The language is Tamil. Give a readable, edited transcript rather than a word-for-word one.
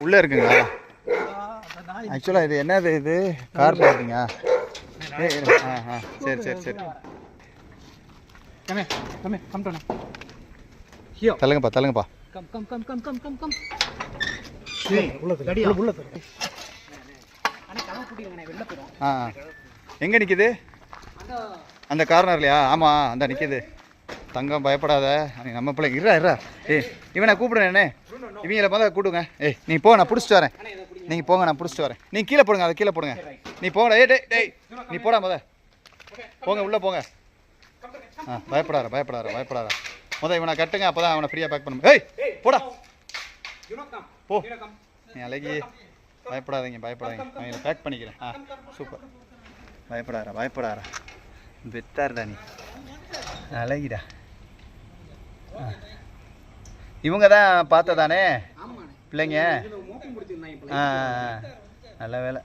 உள்ளே இருக்குங்களா? ஆக்சுவலாக இது என்னது? இது கார் பார்க்கிங்கா? சரி சரி சரி. தள்ளுங்கப்பா தள்ளுங்கப்பா. எங்கே நிற்கிது? அந்த கார்னர்லையா? ஆமாம் அந்த நிற்கிது. தங்கம் பயப்படாத, நம்ம பிள்ளைங்க. இருறா இவனை கூப்பிடுறேண்ணே. இவங்களை பார்த்தா கூப்பிடுங்க. நீ போ, நான் பிடிச்சிட்டு வரேன். நீங்கள் போங்க, நான் பிடிச்சிட்டு வரேன். நீ கீழே போடுங்க, அதை கீழே போடுங்க. நீ போங்கடா. டேய் நீ போடா போங்க, உள்ளே போங்க. பயப்படாத. இவனை கட்டுங்க, அப்போ தான் அவனை ஃப்ரீயாக பேக் பண்ணும். போடா போ. நீ அழகி. பயப்படாதீங்க அவங்களை பேக் பண்ணிக்கிறேன். சூப்பர். பயப்படாரா பெத்தாருடா நீ. அழகிடா. இவங்க தான் பார்த்ததானே பிள்ளைங்க? நல்ல வேலை.